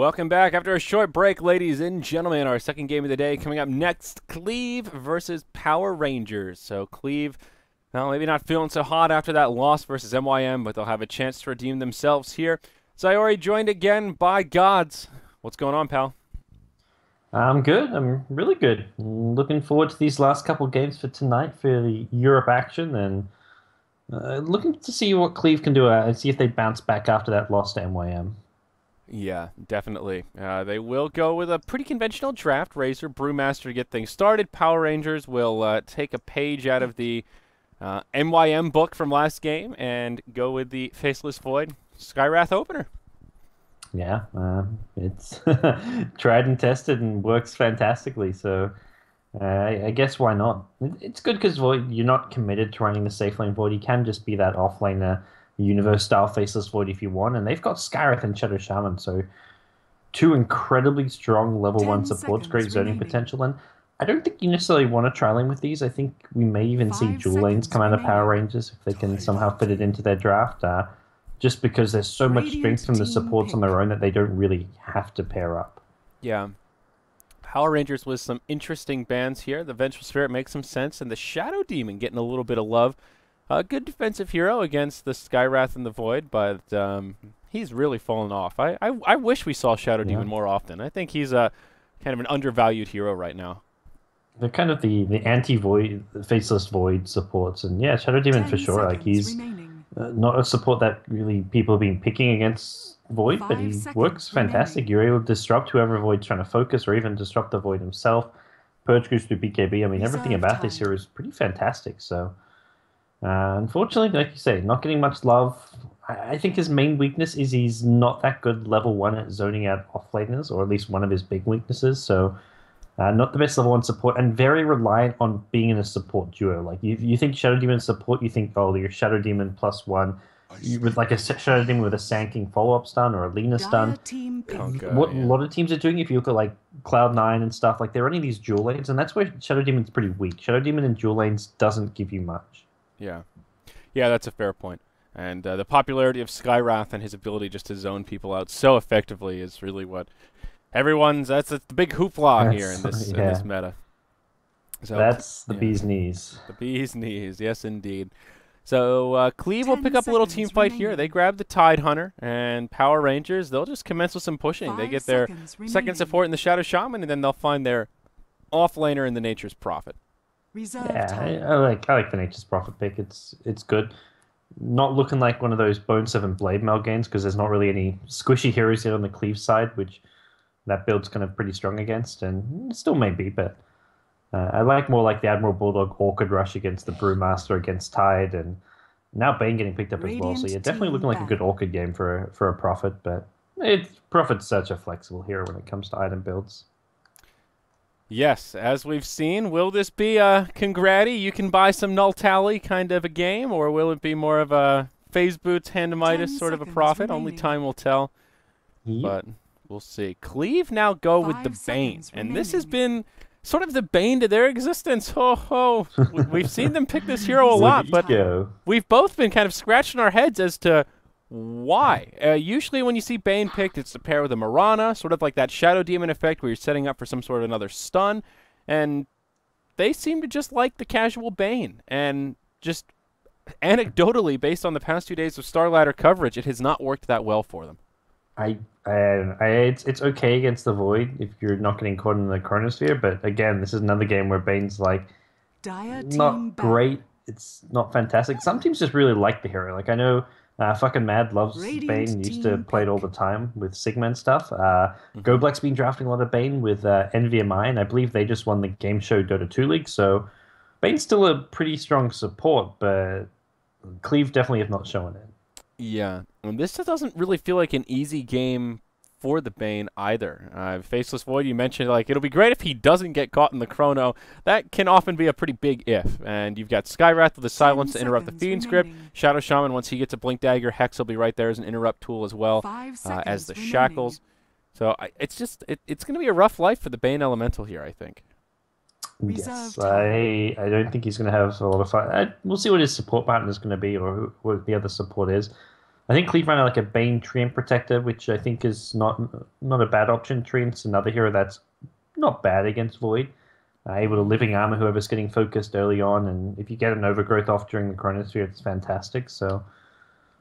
Welcome back after a short break, ladies and gentlemen. Our second game of the day coming up next, Cleave versus Power Rangers. So Cleave, well, maybe not feeling so hot after that loss versus MYM, but they'll have a chance to redeem themselves here. Sayori joined again by Gods. What's going on, pal? I'm good. I'm really good. Looking forward to these last couple games for tonight for the Europe action, and looking to see what Cleave can do and see if they bounce back after that loss to MYM. Yeah, definitely. They will go with a pretty conventional draft. Razor, Brewmaster to get things started. Power Rangers will take a page out of the MYM book from last game and go with the Faceless Void Skywrath opener. Yeah, it's tried and tested and works fantastically. So I guess why not? It's good because Void, you're not committed to running the safe lane Void. You can just be that offlaner universe style Faceless Void if you want, and they've got Skywrath and Shadow Shaman, so two incredibly strong level 1 supports, great zoning potential, and I don't think you necessarily want to tri lane with these. I think we may even see dual lanes come out of Power Rangers if they can somehow fit it into their draft, just because there's so much strength from the supports on their own that they don't really have to pair up. Yeah. Power Rangers with some interesting bans here. The Vengeful Spirit makes some sense, and the Shadow Demon getting a little bit of love. A good defensive hero against the Skywrath and the Void, but he's really fallen off. I wish we saw Shadow Demon more often. I think he's kind of an undervalued hero right now. They're kind of the anti-Void, Faceless Void supports, and yeah, Shadow Demon for sure. Like he's not a support that really people have been picking against Void, but he works fantastic. You're able to disrupt whoever Void's trying to focus, or even disrupt the Void himself. Purge goes through BKB. I mean, everything about this hero is pretty fantastic. So. Unfortunately, like you say, not getting much love. I think his main weakness is he's not that good level 1 at zoning out offlaners, or at least one of his big weaknesses. So, not the best level 1 support, and very reliant on being in a support duo. Like you think Shadow Demon support, you think, oh, you're Shadow Demon +1, with like a Shadow Demon with a Sanking follow-up stun or a Lena stun. What a lot of teams are doing, if you look at like Cloud9 and stuff, like they're running these dual lanes, and that's where Shadow Demon's pretty weak. Shadow Demon in dual lanes doesn't give you much. Yeah. Yeah, that's a fair point. And the popularity of Skywrath and his ability just to zone people out so effectively is really what everyone's... That's the big hoopla here in this meta. So, that's the bee's knees. The bee's knees, yes indeed. So Cleave will pick up a little team fight here. They grab the Tide Hunter, and Power Rangers, they'll just commence with some pushing. They get their second support in the Shadow Shaman, and then they'll find their offlaner in the Nature's Prophet. I like the Nature's Prophet pick. It's good. Not looking like one of those Bone 7 Blade Mail games because there's not really any squishy heroes here on the Cleave side, which that build's kind of pretty strong against, and it still may be, but I like more like the Admiral Bulldog Orchid Rush against the Brewmaster against Tide, and now Bane getting picked up as well. So you're definitely looking like a good Orchid game for a Prophet, but Prophet's such a flexible hero when it comes to item builds. Yes, as we've seen, will this be a Congrati, you can buy some null tally kind of a game, or will it be more of a phase boots, Handamitis sort of a Prophet? Only time will tell, but we'll see. Cleave now go with the Bane, and this has been sort of the bane to their existence. We've seen them pick this hero a lot, but we've both been kind of scratching our heads as to why? Usually when you see Bane picked, it's to pair with a Marana, sort of like that Shadow Demon effect where you're setting up for some sort of another stun, and they seem to just like the casual Bane, and just anecdotally, based on the past 2 days of Starladder coverage, it has not worked that well for them. It's okay against the Void if you're not getting caught in the Chronosphere, but again, this is another game where Bane's like not great. It's not fantastic. Some teams just really like the hero. Like I know fucking Mad loves Bane, used to play it all the time with Sigma and stuff. Goblack's been drafting a lot of Bane with NVMI, and I believe they just won the Game Show Dota 2 League, so Bane's still a pretty strong support, but Cleave definitely have not shown it. Yeah, and this doesn't really feel like an easy game for the Bane either. Faceless Void, you mentioned, like, it'll be great if he doesn't get caught in the chrono. That can often be a pretty big if. And you've got Skywrath with the Silence to interrupt the Fiend script. Shadow Shaman, once he gets a Blink Dagger, Hex will be right there as an interrupt tool as well as the Shackles. So it's going to be a rough life for the Bane Elemental here, I think. Yes, I don't think he's going to have a lot of fun. We'll see what his support partner is going to be, or what the other support is. I think Cleave ran like a Bane Treant Protector, which I think is not a bad option. Treant's another hero that's not bad against Void. Able to living armor whoever's getting focused early on, and if you get an overgrowth off during the Chronosphere, it's fantastic. So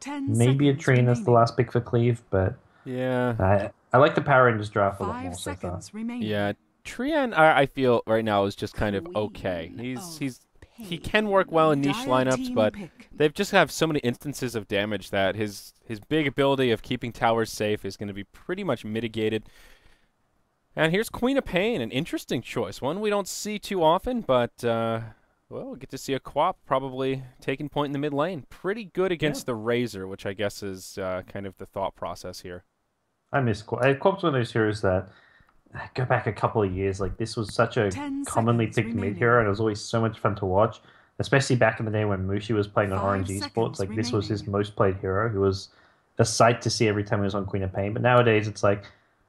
10 maybe a seconds Treant is the remaining. last pick for Cleave, but Yeah. I like the Power Rangers draft a lot 5 more so far. seconds remaining. Yeah. Treant, I feel right now is just kind of okay. He can work well in niche Dire lineups, team but pick. they've just have so many instances of damage that his big ability of keeping towers safe is going to be pretty much mitigated. And here's Queen of Pain, an interesting choice, one we don't see too often, but well, we'll get to see a Quap probably taking point in the mid lane. Pretty good against the Razor, which I guess is kind of the thought process here. I miss Quap's one of those heroes that go back a couple of years. Like this was such a 10 commonly seconds picked mid remaining. hero, and it was always so much fun to watch. Especially back in the day when Mushi was playing on 5 Orange seconds Esports, like this was his remaining. most played hero. He was a sight to see every time he was on Queen of Pain. But nowadays, it's like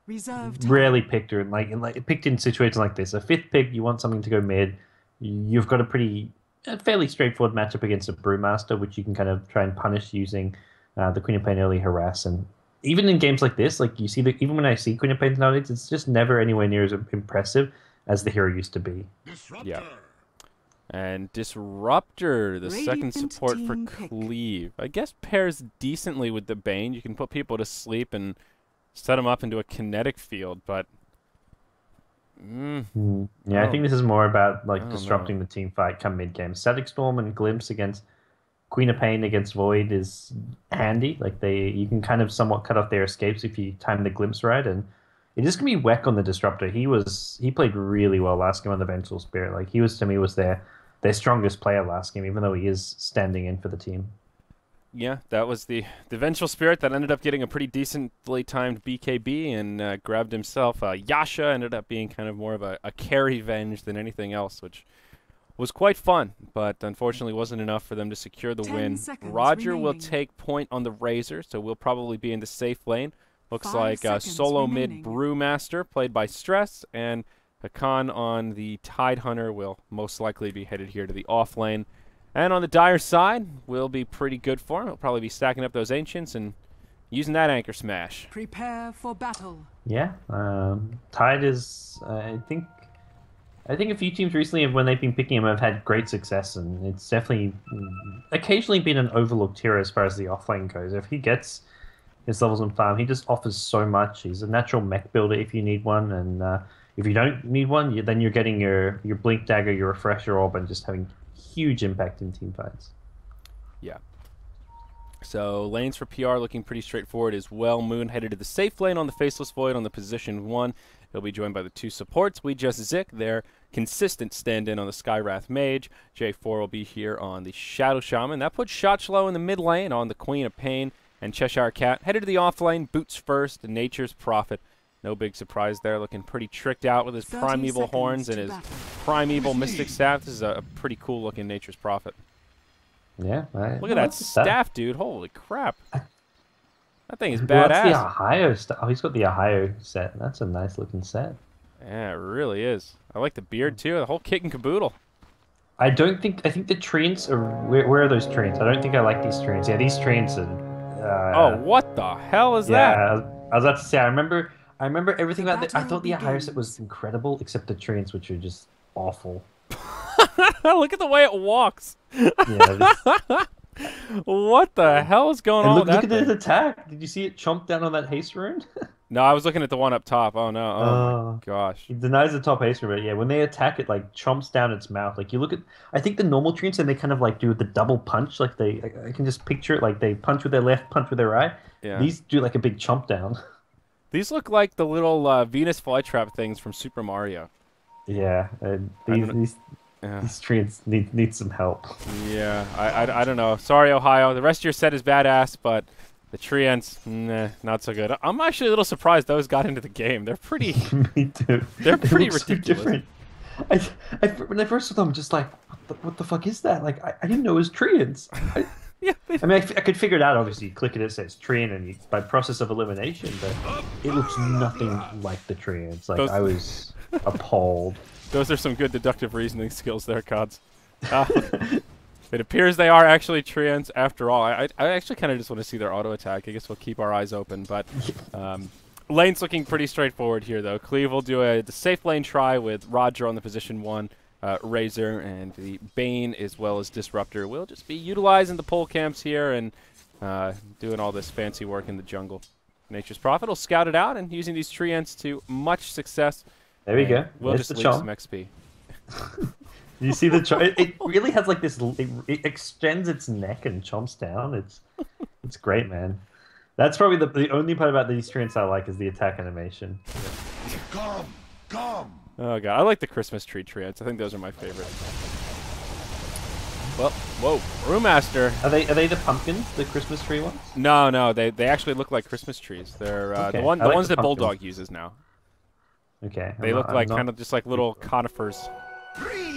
Reserve time. rarely picked her, and like picked in situations like this. A fifth pick, you want something to go mid. You've got a fairly straightforward matchup against a Brewmaster, which you can kind of try and punish using the Queen of Pain early harass. And even in games like this, like you see that even when I see Queen of Pain nowadays, it's just never anywhere near as impressive as the hero used to be. Yeah. And Disruptor, the second Radiant support for team pick. Cleave. I guess pairs decently with the Bane. You can put people to sleep and set them up into a kinetic field, but... Yeah, I think this is more about like don't disrupting the team fight come mid game. Static Storm and Glimpse against Queen of Pain against Void is handy. Like you can kind of somewhat cut off their escapes if you time the Glimpse right, and it is gonna be Weck on the Disruptor. He played really well last game on the Vengeful Spirit. Like he was to me was their strongest player last game, even though he is standing in for the team. Yeah, that was the Vengeful Spirit that ended up getting a pretty decently timed BKB and grabbed himself. Yasha ended up being kind of more of a carry Venge than anything else, which was quite fun, but unfortunately wasn't enough for them to secure the 10 win. seconds Roger will remaining. take point on the Razor, so we'll probably be in the safe lane. Looks 5 like seconds solo remaining. mid Brewmaster, played by Stress, and Hakan on the Tide Hunter will most likely be headed here to the off lane. And on the Dire side, will be pretty good for him. He'll probably be stacking up those Ancients and using that Anchor Smash. Prepare for battle. Yeah, Tide is. I think a few teams recently, when they've been picking him, have had great success, and it's definitely occasionally been an overlooked hero as far as the offlane goes. If he gets his levels in farm, he just offers so much. He's a natural mech builder if you need one, and if you don't need one, then you're getting your Blink Dagger, your Refresher Orb, and just having huge impact in team fights. Yeah. So lanes for PR looking pretty straightforward as well. Moon headed to the safe lane on the Faceless Void on the position 1. He'll be joined by the 2 supports. We just Zik, their consistent stand-in on the Skywrath Mage. J4 will be here on the Shadow Shaman. That puts Shotchlow in the mid lane on the Queen of Pain. And Cheshire Cat headed to the off lane. Boots first, Nature's Prophet. No big surprise there. Looking pretty tricked out with his 30 Primeval seconds Horns and to his battle. Primeval Mystic Staff. This is a pretty cool looking Nature's Prophet. Yeah, Look at that staff, dude. Holy crap. That thing is Well, that's the badass. Ohio stuff. Oh, he's got the Ohio set. That's a nice looking set. Yeah, it really is. I like the beard, too. The whole kit and caboodle. I think the treants are. Where are those treants? I don't think I like these treants. Yeah, these treants are. Oh, what the hell is that? Yeah, I was about to say. I remember everything The about it. I thought the battle Ohio set was begins. incredible, except the treants, which are just awful. Look at the way it walks. Yeah. What the hell is going And on look with that at his thing? attack. Did you see it chomp down on that haste rune? No, I was looking at the one up top. Oh, no. Oh, Oh. my gosh. He denies the top haste rune, but yeah, when they attack, it like chomps down its mouth. Like you look at, I think the normal treants, and they kind of like do the double punch. Like I can just picture it. Like they punch with their left, punch with their right. Yeah. These do like a big chomp down. These look like the little Venus flytrap things from Super Mario. Yeah, and Yeah. these treants need some help. Yeah, I don't know. Sorry, Ohio. The rest of your set is badass, but the treants, nah, not so good. I'm actually a little surprised those got into the game. They're pretty. Me too. They're They pretty look so ridiculous. different. When I first saw them, I'm just like, what the fuck is that? Like, I didn't know it was treants. Yeah, I mean, I could figure it out. Obviously, you click it, it says treant, and by process of elimination, but it looks nothing like the treants. Like Those- I was appalled. those are some good deductive reasoning skills there, Cods. It appears they are actually treants after all. I actually kind of just want to see their auto attack. I guess we'll keep our eyes open. But lane's looking pretty straightforward here, though. Cleave will do the safe lane try with Roger on the position 1. Razor and the Bane as well as Disruptor will just be utilizing the pole camps here and doing all this fancy work in the jungle. Nature's Prophet will scout it out and using these treants to much success. There we go. We'll There's just the leave some XP. You see the chomp? It really has like this. It extends its neck and chomps down. It's great, man. That's probably the only part about these treants I like is the attack animation. Come. Oh god, I like the Christmas tree treants. I think those are my favorite. Well, whoa, Brewmaster. Are they the pumpkins, the Christmas tree ones? No, they actually look like Christmas trees. They're Okay. the ones Like that the Bulldog uses now. Okay. They look like kind of just like little conifers.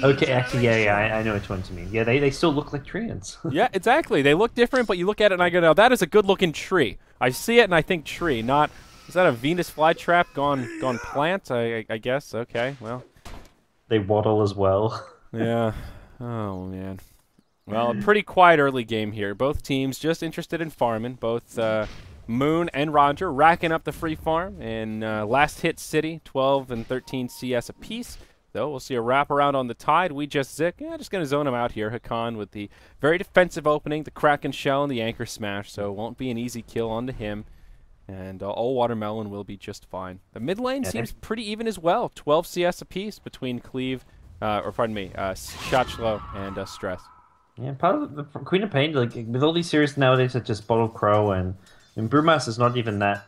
Okay, actually, yeah, I know which ones you mean. Yeah, they still look like treants. Yeah, exactly. They look different, but you look at it and I go, now that is a good-looking tree. I see it and I think tree, not... Is that a Venus flytrap gone plant? I guess. Okay, well. They waddle as well. Yeah. Oh, man. Well, a pretty quiet early game here. Both teams just interested in farming. Both Moon and Roger racking up the free farm in Last Hit City, 12 and 13 CS apiece. Though we'll see a wraparound on the Tide. We just Zik. Yeah, just going to zone him out here. Hakan with the very defensive opening, the Kraken Shell, and the Anchor Smash. So it won't be an easy kill onto him. And all Watermelon will be just fine. The mid lane seems pretty even as well. 12 CS apiece between Cleave, Shotchlow and Stress. Yeah, part of the Queen of Pain, like with all these series nowadays, such as Bottle Crow and Brewmaster's not even that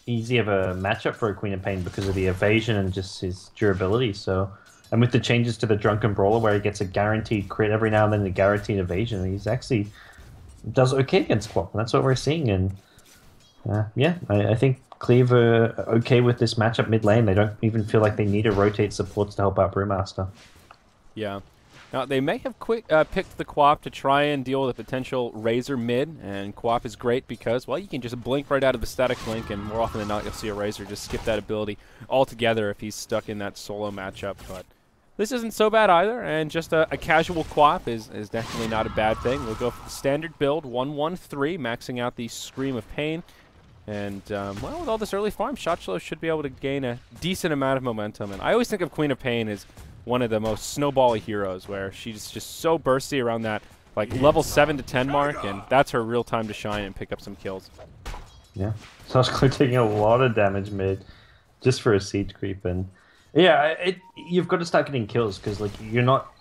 easy of a matchup for a Queen of Pain because of the evasion and just his durability. So, and with the changes to the Drunken Brawler, where he gets a guaranteed crit every now and then, a guaranteed evasion, he's actually does okay against Quap, and that's what we're seeing. And yeah, I think Cleave are okay with this matchup mid lane. They don't even feel like they need to rotate supports to help out Brewmaster. Yeah. Now, they may have picked the Quap to try and deal with a potential Razor mid, and Quap is great because, well, you can just blink right out of the static blink, and more often than not, you'll see a Razor just skip that ability altogether if he's stuck in that solo matchup. But this isn't so bad either, and just a casual Quap is definitely not a bad thing. We'll go for the standard build, 1-1-3, maxing out the Scream of Pain. And, well, with all this early farm, Shotchlow should be able to gain a decent amount of momentum. And I always think of Queen of Pain as one of the most snowbally heroes, where she's just so bursty around that like level 7 to 10 mark, and that's her real time to shine and pick up some kills. Yeah, Shotchlow taking a lot of damage mid just for a siege creep, and yeah, you've got to start getting kills because like you're not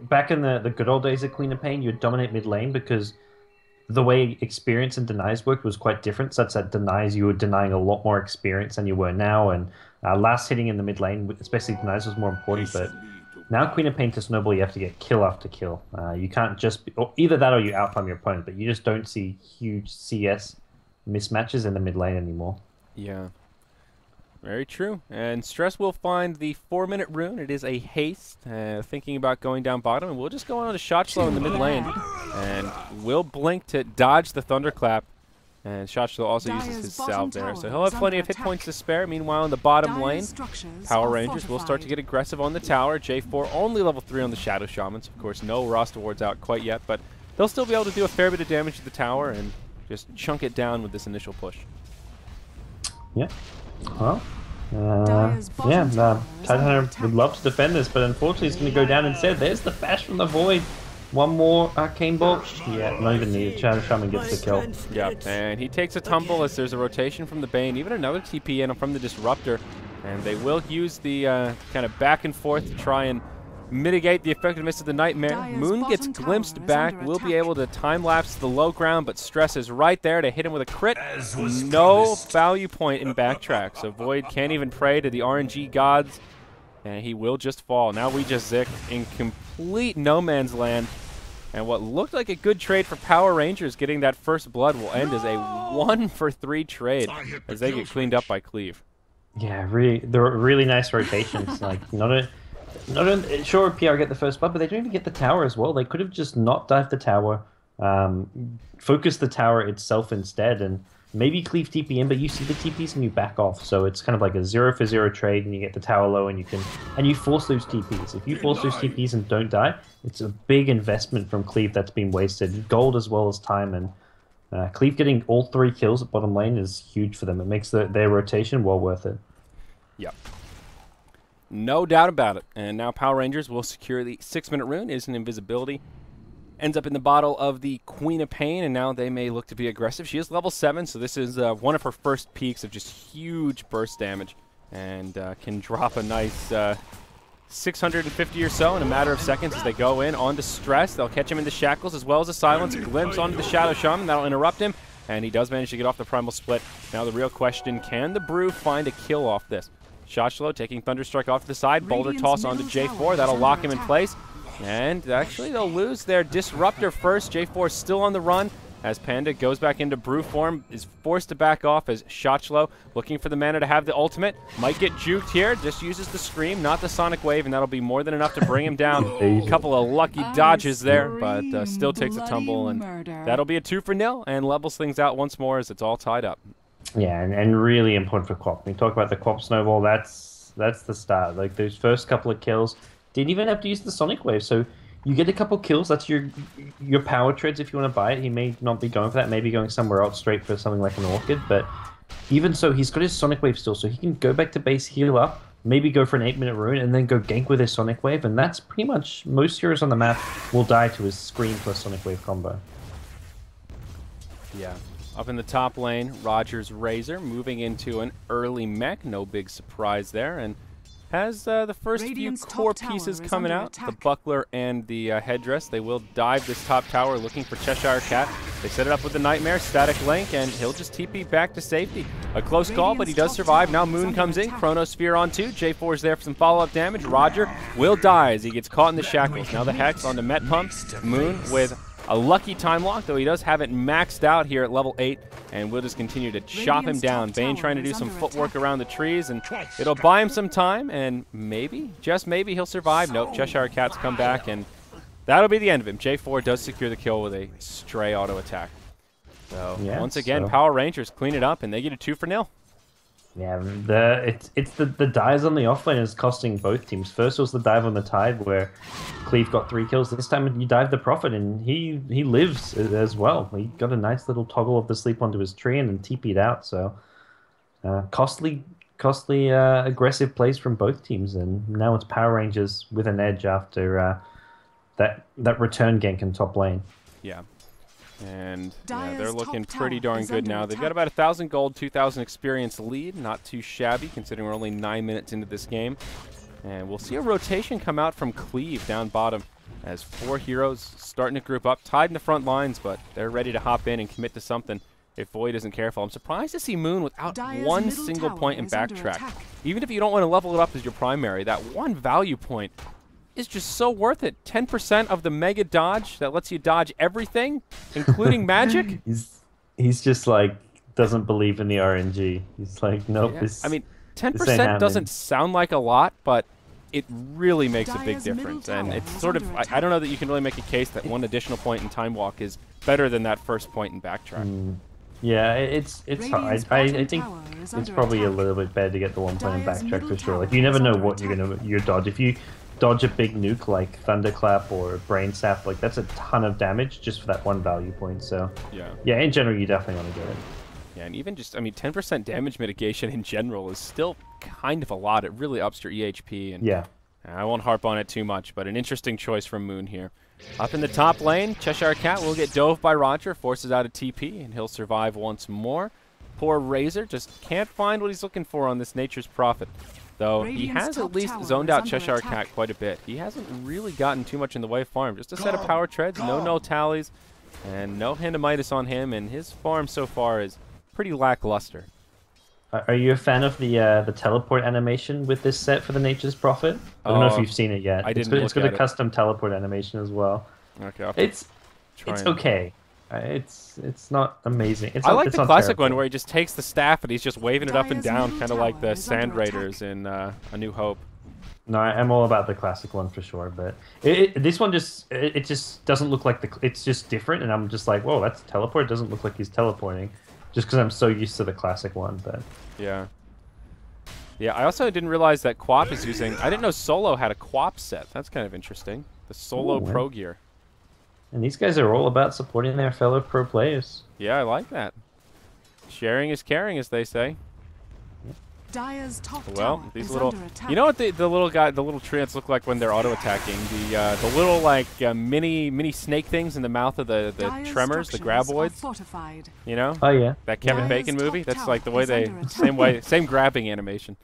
back in the good old days of Queen of Pain. You'd dominate mid lane because the way experience and denies worked was quite different, such that denies you were denying a lot more experience than you were now, and last hitting in the mid lane, especially denies, was more important. But now Queen of Pain to snowball, you have to get kill after kill. You can't just either that or you outfarm your opponent, but you just don't see huge CS mismatches in the mid lane anymore. Yeah. Very true. And Stress will find the 4-minute rune. It is a haste, thinking about going down bottom. And we'll just go on to Shotchlow in the mid lane. And we'll blink to dodge the Thunderclap. And Shotchlow also uses his salve there. So he'll have plenty of hit points to spare. Meanwhile, in the bottom lane, Power Rangers will start to get aggressive on the tower. J4 only level 3 on the Shadow Shamans. Of course, no Roster Wards out quite yet. But they'll still be able to do a fair bit of damage to the tower and just chunk it down with this initial push. Yeah. Well, Titanhunter would love to defend this, but unfortunately it's going to go down instead. There's the bash from the Void. One more Arcane Bolt. Yeah, not even needed. Shaman gets the kill. Yeah, and he takes a tumble as there's a rotation from the Bane, even another TP in from the Disruptor. And they will use the kind of back and forth to try and mitigate the effectiveness of the Nightmare. Moon gets glimpsed back, will be able to time-lapse the low ground, but Stress is right there to hit him with a crit. No value point in backtrack, so Void can't even pray to the RNG gods, and he will just fall. Now we just Zik in complete no man's land, and what looked like a good trade for Power Rangers getting that first blood will end as a 1-for-3 trade as they get cleaned up by Cleave. Yeah, they're really nice rotations. Like, sure, PR get the first blood, but they don't even get the tower as well. They could have just not dived the tower, focused the tower itself instead, and maybe Cleave TP in, but you see the TPs and you back off. So it's kind of like a 0-for-0 trade, and you get the tower low, and you force those TPs. If you force those TPs and don't die, it's a big investment from Cleave that's been wasted, gold as well as time. And Cleave getting all 3 kills at bottom lane is huge for them. It makes their rotation well worth it. Yep. No doubt about it. And now Power Rangers will secure the 6-minute rune. Is an invisibility. Ends up in the bottle of the Queen of Pain, and now they may look to be aggressive. She is level 7, so this is one of her first peaks of just huge burst damage, and can drop a nice 650 or so in a matter of seconds as they go in onto Stress. They'll catch him into Shackles as well as a Silence. A glimpse onto the Shadow Shaman. That'll interrupt him, and he does manage to get off the Primal Split. Now the real question, can the Brew find a kill off this? Shotchlo taking Thunderstrike off to the side. Boulder Toss onto J4. That'll lock him in place. And actually, they'll lose their Disruptor first. J4 is still on the run as Panda goes back into Brew form, is forced to back off as Shotchlo looking for the mana to have the ultimate. Might get juked here, just uses the Scream, not the Sonic Wave, and that'll be more than enough to bring him down. A couple of lucky dodges there, but still takes a tumble, and that'll be a 2-for-0 and levels things out once more as it's all tied up. Yeah, and really important for Quap. When we talk about the Quap Snowball, that's the start. Like, those first couple of kills, didn't even have to use the Sonic Wave, so you get a couple kills. That's your power treads if you want to buy it. He may not be going for that, maybe going somewhere else straight for something like an Orchid, but even so, he's got his Sonic Wave still, so he can go back to base, heal up, maybe go for an 8-minute rune, and then go gank with his Sonic Wave, and that's pretty much most heroes on the map will die to his Scream plus Sonic Wave combo. Yeah. Up in the top lane, Rogers Razor moving into an early mech. No big surprise there, and has the first few core pieces coming out, the buckler and the headdress. They will dive this top tower looking for Cheshire Cat. They set it up with the Nightmare, Static Link, and he'll just TP back to safety. A close call, but he does survive. Now Moon comes in, Chronosphere on 2. J4's there for some follow-up damage. Roger will die as he gets caught in the shackles. Now the Hex onto Met Pump. Moon with a lucky time lock, though he does have it maxed out here at level 8, and we'll just continue to chop him down. Bane trying to do some footwork around the trees, and it'll buy him some time, and maybe, just maybe, he'll survive. Nope, Cheshire Cat's come back, and that'll be the end of him. J4 does secure the kill with a stray auto attack. So, yeah, once again, Power Rangers clean it up, and they get a 2-for-0. Yeah, it's the dives on the offlane is costing both teams. First was the dive on the Tide where Cleave got 3 kills. This time you dive the Prophet and he lives as well. He got a nice little toggle of the sleep onto his tree and then TP'd out. So costly aggressive plays from both teams, and now it's Power Rangers with an edge after that return gank in top lane. Yeah. And yeah, they're looking pretty darn good now. They've got about 1,000 gold, 2,000 experience lead. Not too shabby, considering we're only 9 minutes into this game. And we'll see a rotation come out from Cleave down bottom as 4 heroes starting to group up, tied in the front lines, but they're ready to hop in and commit to something if Void isn't careful. I'm surprised to see Moon without one single point in backtrack. Even if you don't want to level it up as your primary, that one value point is just so worth it. 10% of the mega dodge that lets you dodge everything, including magic. He's just like doesn't believe in the RNG. He's like, nope. Yeah. I mean, 10% doesn't sound like a lot, but it really makes a big difference. And it's sort of, I don't know that you can really make a case that one additional point in time walk is better than that first point in backtrack. Yeah, it's hard. I think it's probably a little bit better to get the 1 point in backtrack for sure. Like, you never know what you're gonna dodge. If you dodge a big nuke like Thunderclap or Brain Sap, like that's a ton of damage just for that one value point. So yeah, in general, you definitely want to get it. Yeah, and even just, I mean, 10% damage mitigation in general is still kind of a lot. It really ups your EHP. And yeah, I won't harp on it too much, but an interesting choice from Moon here. Up in the top lane, Cheshire Cat will get dove by Roger, forces out a TP, and he'll survive once more. Poor Razor just can't find what he's looking for on this Nature's Prophet. Though he has at least zoned out Cheshire Cat quite a bit. He hasn't really gotten too much in the way of farm. Just a set of power treads, no tallies, and no Hand of Midas on him, and his farm so far is pretty lackluster. Are you a fan of the teleport animation with this set for the Nature's Prophet? I don't know if you've seen it yet. It's got a custom teleport animation as well. Okay, it's okay. It's not amazing. I like the classic one where he just takes the staff and he's just waving it up and down, kind of like the Sand Raiders in A New Hope. No, I'm all about the classic one for sure, but this one just doesn't look like it's just different, and I'm just like, whoa, that's teleport. It doesn't look like he's teleporting. just because I'm so used to the classic one. But Yeah. Yeah, I also didn't realize that Quap is using... I didn't know Solo had a Quap set. That's kind of interesting. The Solo Ooh, Pro Gear. and these guys are all about supporting their fellow pro players. Yeah, I like that. Sharing is caring, as they say. Dire's top Well, tower these is little... under attack. You know what the little guy, the little treants look like when they're auto-attacking? The little, like, mini snake things in the mouth of the Dire's tremors, the structures are graboids. fortified. You know? Oh yeah, That Kevin Dire's Bacon top movie? That's tower like the way is they... under attack. Same grabbing animation.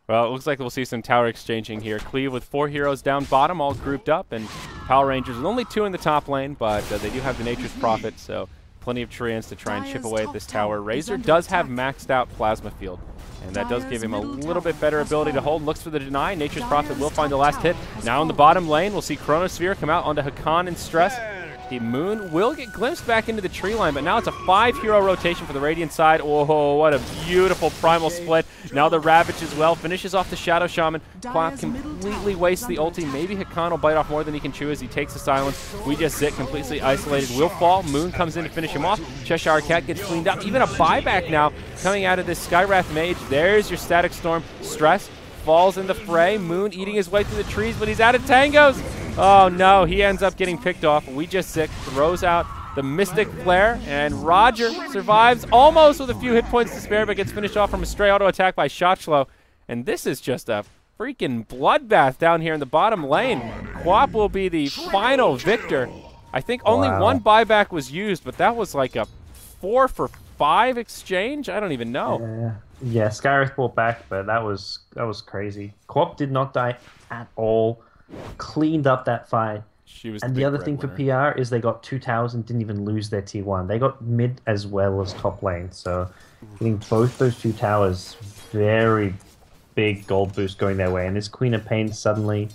Well, it looks like we'll see some tower exchanging here. Cleave with 4 heroes down bottom, all grouped up, and Power Rangers with only 2 in the top lane, but they do have the Nature's Prophet, so plenty of treants to try and chip Dire's away at top this tower tower. is Razor under does have attack. maxed out Plasma Field, and that does give Dire's him a middle little bit tower better has ability to fallen. hold. Looks for the deny. Nature's Dire's Prophet will find the top last tower hit. has Now in the fallen. bottom lane, we'll see Chronosphere come out onto Hakan and Stress. The Moon will get glimpsed back into the tree line, but now it's a 5-hero rotation for the Radiant side. Oh, what a beautiful primal split. Now the Ravage as well finishes off the Shadow Shaman. Quap Dire's middle completely tower wastes is the under ulti. attack. Maybe Hakan will bite off more than he can chew as he takes the silence. We just sit completely isolated. Will fall. Moon comes in to finish him off. Cheshire Cat gets cleaned up. Even a buyback now coming out of this Skywrath Mage. There's your Static Storm. Stress falls in the fray. Moon eating his way through the trees, but he's out of tangos. Oh no, he ends up getting picked off. We just sick, throws out the Mystic Flare, and Roger survives almost with a few hit points to spare, but gets finished off from a stray auto attack by Shotchlo. And this is just a freaking bloodbath down here in the bottom lane. Quap will be the final victor. I think only Wow. one buyback was used, but that was like a 4 for 5 exchange? I don't even know. yeah. Skywrath brought back, but that was crazy. Quap did not die at all. Cleaned up that fight. She was And the other thing for PR is they got 2 towers and didn't even lose their T1. They got mid as well as top lane. So getting both those 2 towers, very big gold boost going their way. And this Queen of Pain suddenly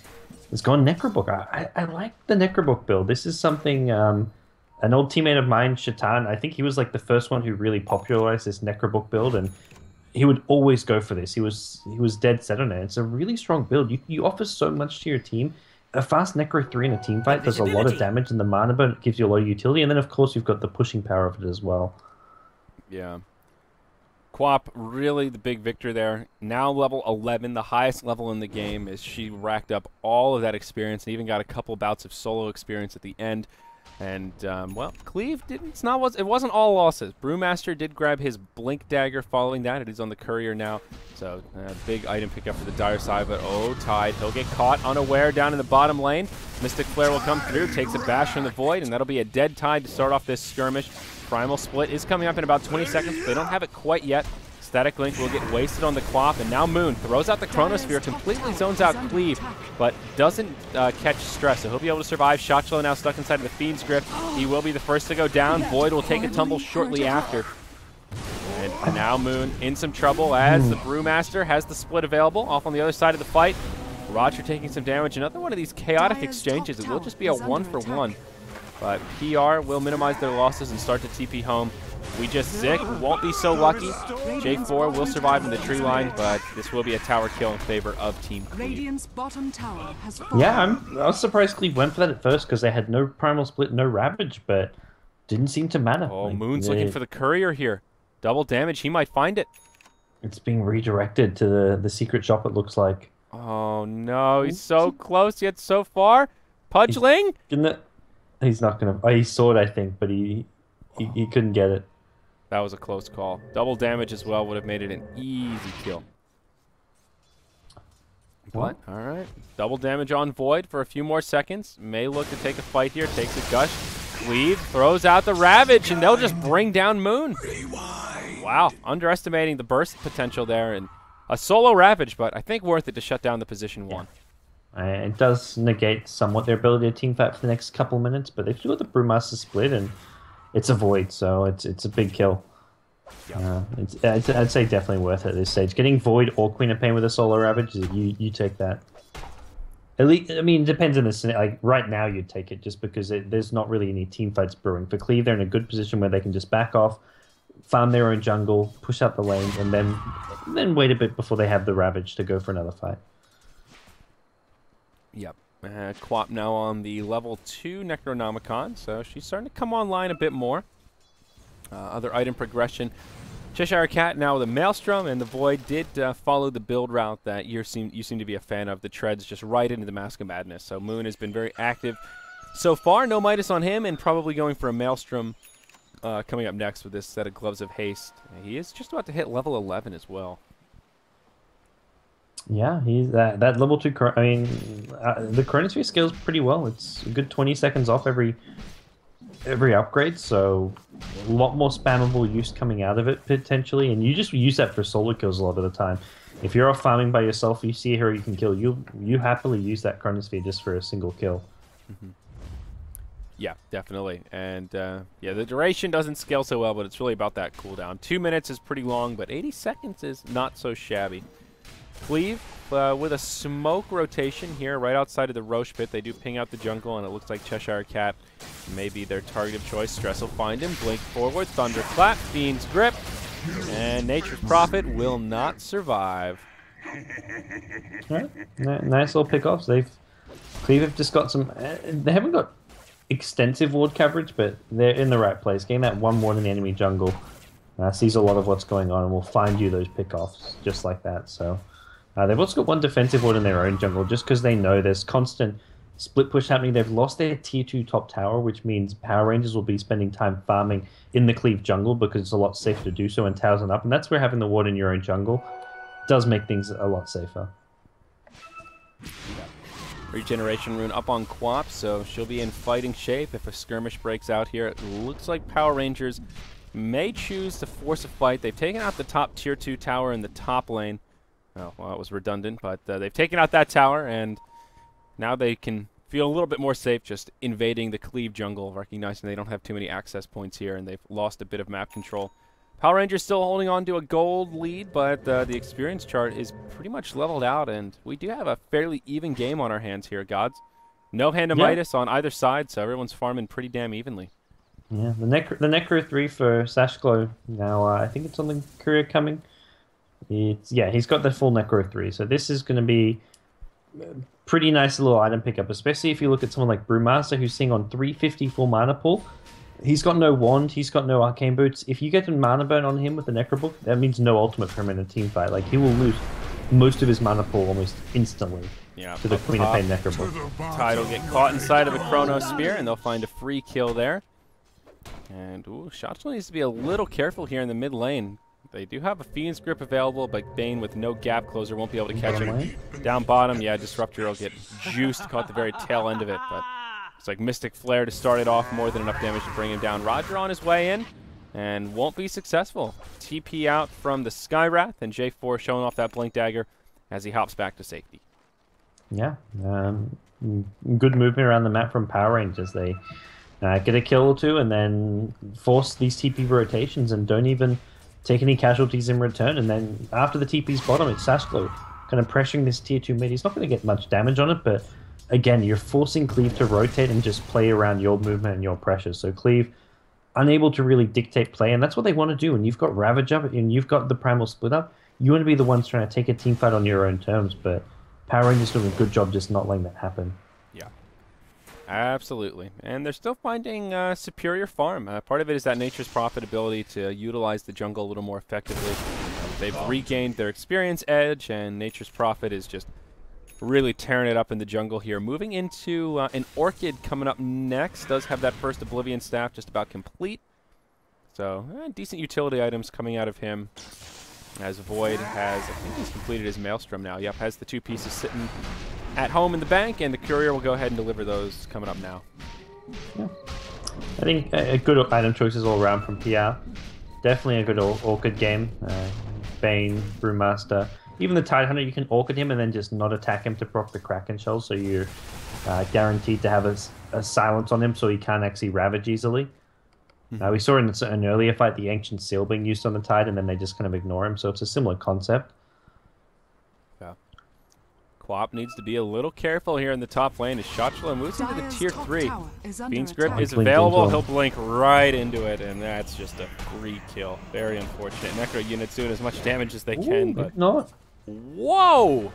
has gone Necrobook. I like the Necrobook build. This is something an old teammate of mine, Shaitan, I think he was like the first one who really popularized this Necrobook build, and he would always go for this. He was dead set on it. It's a really strong build. You offer so much to your team. A fast Necro 3 in a team fight does a lot of damage in the mana, but it gives you a lot of utility. And then, of course, you've got the pushing power of it as well. Yeah. Quap, really the big victor there. Now level 11, the highest level in the game, as she racked up all of that experience and even got a couple bouts of solo experience at the end. And, well, Cleave didn't. It wasn't all losses. Brewmaster did grab his Blink Dagger following that. It is on the Courier now. So, big item pickup for the Dire side. But, oh, Tide. He'll get caught unaware down in the bottom lane. Mystic Flare will come through, takes a bash from the Void, and that'll be a dead Tide to start off this skirmish. Primal Split is coming up in about 20 seconds. They don't have it quite yet. Static Link will get wasted on the Quap, and now Moon throws out the Chronosphere, completely zones out Cleave, but doesn't catch Stress, so he'll be able to survive. Shotchlo now stuck inside of the Fiend's Grip. He will be the first to go down. Void will take a tumble shortly after. And now Moon in some trouble as the Brewmaster has the split available off on the other side of the fight. Roger taking some damage. Another one of these chaotic exchanges. It will just be a 1-for-1. But PR will minimize their losses and start to TP home. We just sick, won't be so lucky. J4 will survive in the tree line, but this will be a tower kill in favor of Team Cleave. Radiant's bottom tower has fallen. Yeah, I was surprised Cleave went for that at first because they had no Primal Split, no Ravage, but didn't seem to matter. Oh, Like, Moon's looking for the Courier here. Double damage, he might find it. It's being redirected to the secret shop, it looks like. Oh no, he's so close yet so far. Pudgeling? He's not going to... Oh, he saw it, I think, but he couldn't get it. That was a close call. Double damage as well would have made it an easy kill. But, all right. Double damage on Void for a few more seconds. May look to take a fight here. Takes a gush. Cleave throws out the Ravage, and they'll just bring down Moon. Wow. Underestimating the burst potential there. And a solo Ravage, but I think worth it to shut down the position 1. It does negate somewhat their ability to team fight for the next couple of minutes, but they've still got the Brewmaster split, and it's a Void, so it's a big kill. Yeah. I'd say definitely worth it at this stage. Getting Void or Queen of Pain with a solo Ravage, you take that. At least, I mean, it depends on this. Like right now, you'd take it just because there's not really any team fights brewing. For Cleave, they're in a good position where they can just back off, farm their own jungle, push up the lane, and then wait a bit before they have the Ravage to go for another fight. Yep. Quap now on the level 2 Necronomicon, so she's starting to come online a bit more. Other item progression. Cheshire Cat now with a Maelstrom, and the Void did follow the build route that you seem to be a fan of. The treads just right into the Mask of Madness. So Moon has been very active so far. No Midas on him, and probably going for a Maelstrom coming up next with this set of Gloves of Haste. He is just about to hit level 11 as well. Yeah, he's that level 2. I mean, the Chronosphere scales pretty well. It's a good 20 seconds off every upgrade, so a lot more spammable use coming out of it potentially, and you just use that for solo kills a lot of the time. If you're off farming by yourself, you see a hero you can kill, you happily use that Chronosphere just for a single kill. Yeah, definitely. And yeah, the duration doesn't scale so well, but it's really about that cooldown. 2 minutes is pretty long, but 80 seconds is not so shabby. Cleave with a smoke rotation here right outside of the Roche pit. They do ping out the jungle, and it looks like Cheshire Cat may be their target of choice. Stress will find him. Blink forward. Thunderclap. Fiend's Grip. And Nature's Prophet will not survive. Right. Nice little pickoffs. Cleave have just got some... they haven't got extensive ward coverage, but they're in the right place. Getting that one ward in the enemy jungle sees a lot of what's going on and will find you those pickoffs just like that. So... they've also got one defensive ward in their own jungle just because they know there's constant split push happening. They've lost their tier 2 top tower, which means Power Rangers will be spending time farming in the Cleave jungle because it's a lot safer to do so and towers are up. And that's where having the ward in your own jungle does make things a lot safer. Regeneration rune up on Quap, so she'll be in fighting shape if a skirmish breaks out here. It looks like Power Rangers may choose to force a fight. They've taken out the top tier 2 tower in the top lane. Oh, well, it was redundant, but they've taken out that tower, and now they can feel a little bit more safe just invading the Cleave jungle, recognizing they don't have too many access points here, and they've lost a bit of map control. Power Rangers still holding on to a gold lead, but the experience chart is pretty much leveled out, and we do have a fairly even game on our hands here, Gods. No Hand of Midas on either side, so everyone's farming pretty damn evenly. Yeah, the Necro 3 for Sashglow now, I think it's on the courier coming. He's got the full Necro 3, so this is going to be a pretty nice little item pickup, especially if you look at someone like Brewmaster who's seeing on 350 full mana pool. He's got no wand, he's got no arcane boots. If you get a mana burn on him with the Necro book, that means no ultimate for him in a team fight. Like, he will lose most of his mana pool almost instantly to the Queen of Pain Necro book. Tide will get caught inside of a Chrono Spear, and they'll find a free kill there. And, ooh, Shotgun needs to be a little careful here in the mid lane. They do have a Fiend's Grip available, but Bane with no gap closer won't be able to catch him. Down bottom, yeah, Disruptor will get juiced, caught the very tail end of it, but it's like Mystic Flare to start it off, more than enough damage to bring him down. Roger on his way in, and won't be successful. TP out from the Skywrath, and J4 showing off that Blink Dagger as he hops back to safety. Yeah, good movement around the map from Power Rangers. They get a kill or two, and then force these TP rotations, and don't even take any casualties in return, and then after the TP's bottom, it's Sashglow kind of pressuring this tier 2 mid. He's not going to get much damage on it, but again, you're forcing Cleave to rotate and just play around your movement and your pressure. So Cleave, unable to really dictate play, and that's what they want to do. And you've got Ravage up, and you've got the Primal Split up. You want to be the ones trying to take a team fight on your own terms, but Power Rangers doing a good job just not letting that happen. Yeah. Absolutely. And they're still finding superior farm. Part of it is that Nature's Prophet ability to utilize the jungle a little more effectively. They've regained their experience edge, and Nature's Prophet is just really tearing it up in the jungle here. Moving into an Orchid coming up next. Does have that first Oblivion Staff just about complete. So, decent utility items coming out of him. As Void has, I think he's completed his Maelstrom now. Yep, has the 2 pieces sitting at home in the bank, and the courier will go ahead and deliver those coming up now. Yeah. I think a good item choices all around from PR. Definitely a good Orchid game. Bane, Brewmaster. Even the Tidehunter, you can Orchid him and then just not attack him to proc the Kraken Shell, so you're guaranteed to have a silence on him so he can't actually Ravage easily. We saw in an earlier fight the Ancient Seal being used on the Tide, and then they just kind of ignore him, so it's a similar concept. Yeah. Quap needs to be a little careful here in the top lane as Shotchula moves into the tier 3. Fiend's Grip is available, he'll blink right into it, and that's just a free kill. Very unfortunate. Necro units doing as much damage as they can, but... Not. Whoa!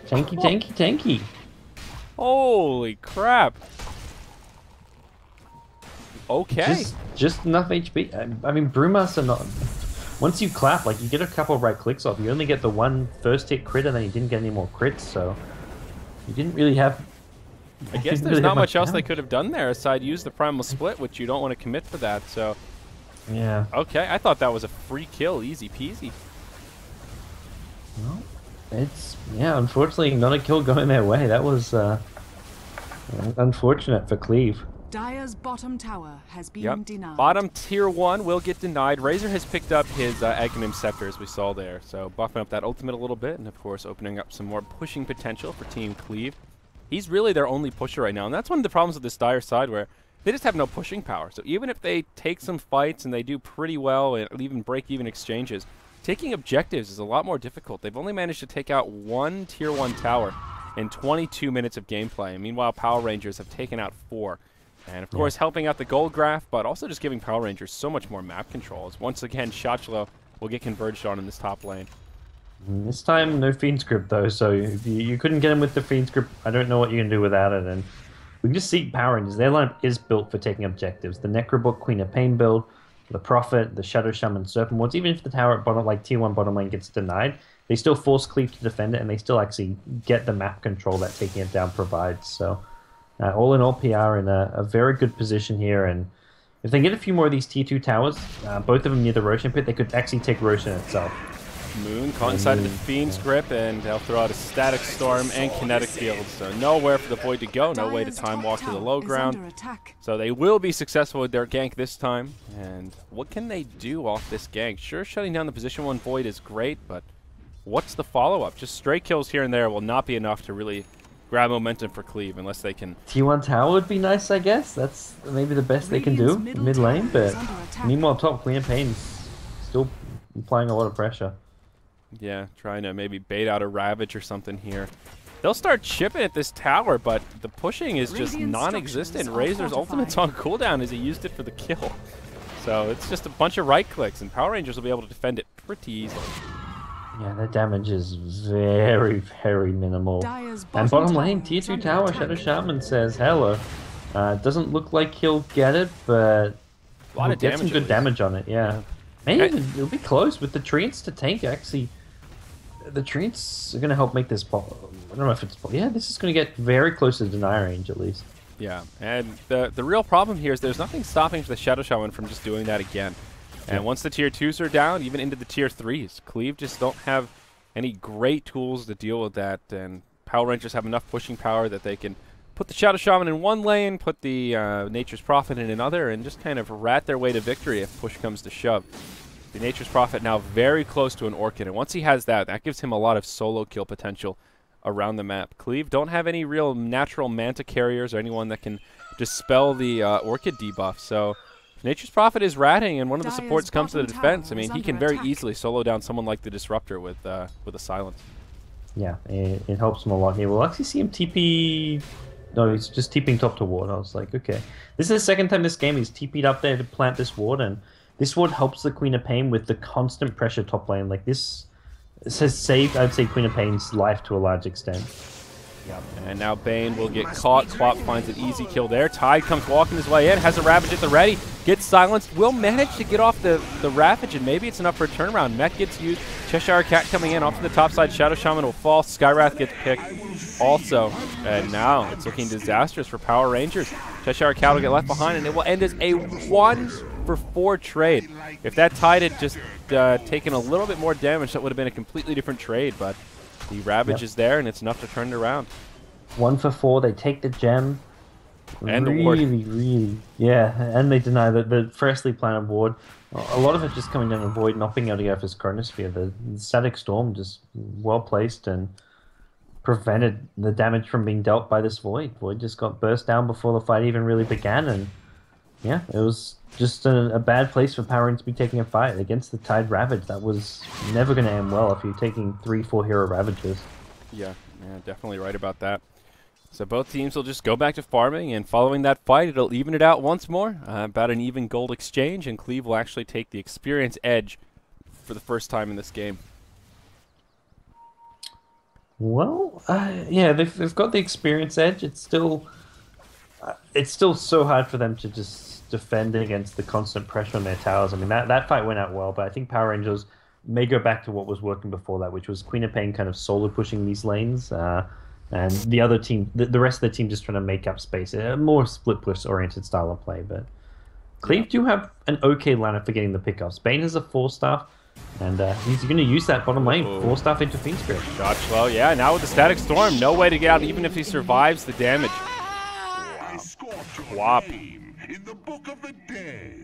Tanky. Holy crap! Okay. Just enough HP. I mean, Brewmaster not. Once you clap, like you get a couple of right clicks off, you only get the one first hit crit, and then you didn't get any more crits. So you didn't really have. I guess there's not much else they could have done there aside use the primal split, which you don't want to commit for that. So yeah. Okay, I thought that was a free kill, easy peasy. Well, it's unfortunately not a kill going their way. That was unfortunate for Cleave. Dire's bottom tower has been denied. Bottom tier 1 will get denied. Razor has picked up his Aghanim Scepter, as we saw there. So buffing up that ultimate a little bit, and of course opening up some more pushing potential for Team Cleave. He's really their only pusher right now, and that's one of the problems with this Dire side, where they just have no pushing power. So even if they take some fights and they do pretty well, and even break even exchanges, taking objectives is a lot more difficult. They've only managed to take out one tier 1 tower in 22 minutes of gameplay. And meanwhile, Power Rangers have taken out 4. And, of course, helping out the gold graph, but also just giving Power Rangers so much more map control. As once again, Shotchlo will get converged on in this top lane. This time, no Fiend Script, though, so if you couldn't get him with the Fiend Script. I don't know what you can do without it. And we can just see Power Rangers. Their lineup is built for taking objectives. The Necrobook, Queen of Pain build, the Prophet, the Shadow Shaman, Serpent Wards. Even if the tower at bottom, like tier 1 bottom lane, gets denied, they still force Cleave to defend it, and they still actually get the map control that taking it down provides. So all in all, PR in a very good position here, and if they get a few more of these tier 2 towers, both of them near the Roshan pit, they could actually take Roshan itself. Moon caught inside of the Fiend's grip, and they'll throw out a Static Storm and Kinetic Field. So nowhere for the Void to go, no way to time walk to the low ground. So they will be successful with their gank this time. And what can they do off this gank? Sure, shutting down the position 1 Void is great, but what's the follow-up? Just stray kills here and there will not be enough to really grab momentum for Cleave unless they can... Tier 1 tower would be nice, I guess. That's maybe the best they can do mid lane, but meanwhile top Queen of Pain's still applying a lot of pressure. Yeah, trying to maybe bait out a Ravage or something here. They'll start chipping at this tower, but the pushing is just non-existent. Razor's ultimate's on cooldown as he used it for the kill. So it's just a bunch of right clicks, and Power Rangers will be able to defend it pretty easily. Yeah, the damage is very, very minimal. And bottom lane, tier 2 tower, Shadow Shaman says hello. Doesn't look like he'll get it, but he'll get some good damage on it, yeah. Maybe it'll be close with the treants to tank, actually. The treants are going to help make this pop. I don't know if it's... Yeah, this is going to get very close to deny range, at least. Yeah, and the real problem here is there's nothing stopping the Shadow Shaman from just doing that again. And once the tier 2s are down, even into the tier 3s, Cleave just don't have any great tools to deal with that. And Power Rangers have enough pushing power that they can put the Shadow Shaman in one lane, put the Nature's Prophet in another, and just kind of rat their way to victory if push comes to shove. The Nature's Prophet now very close to an Orchid, and once he has that, that gives him a lot of solo kill potential around the map. Cleave don't have any real natural Manta carriers or anyone that can dispel the Orchid debuff, so if Nature's Prophet is ratting and one of the supports comes to the defense, I mean, he can very easily solo down someone like the Disruptor with a silence. Yeah, it helps him a lot here. We'll actually see him TP... No, he's just TPing top to ward. I was like, okay. This is the second time this game he's TP'd up there to plant this ward, and this ward helps the Queen of Pain with the constant pressure top lane. Like this has saved, I'd say, Queen of Pain's life to a large extent. Yep. And now Bane will get caught. Quap finds an easy kill there. Tide comes walking his way in, has a Ravage at the ready, gets silenced, will manage to get off the Ravage, and maybe it's enough for a turnaround. Mech gets used, Cheshire Cat coming in off to the top side, Shadow Shaman will fall, Skywrath gets picked also, and now it's looking disastrous for Power Rangers. Cheshire Cat will get left behind, and it will end as a 1-for-4 trade. If that Tide had just taken a little bit more damage, that would have been a completely different trade, but the Ravage is there, and it's enough to turn it around. 1-for-4, they take the gem. And the ward. Really, yeah, and they deny the freshly planted ward. A lot of it just coming down to Void, not being able to go for his Chronosphere. The Static Storm just well placed and prevented the damage from being dealt by this Void. Void just got burst down before the fight even really began, and yeah, it was just a bad place for Power Rangers to be taking a fight against the Tide Ravage. That was never going to end well if you're taking 3-4 hero Ravages. Yeah, definitely right about that. So both teams will just go back to farming, and following that fight, it'll even it out once more. About an even gold exchange, and Cleave will actually take the experience edge for the first time in this game. Well, yeah, they've got the experience edge. It's still so hard for them to just defend against the constant pressure on their towers. I mean, that fight went out well, but I think Power Rangers may go back to what was working before that, which was Queen of Pain kind of solo pushing these lanes, and the other team, the rest of the team, just trying to make up space. A more split push oriented style of play. But Cleave do have an okay lineup for getting the pickups. Bane has a 4-staff, and he's going to use that bottom lane 4-staff into Fiend Script. Shot slow, yeah. Now with the Static Storm, no way to get out, even if he survives the damage. Wow.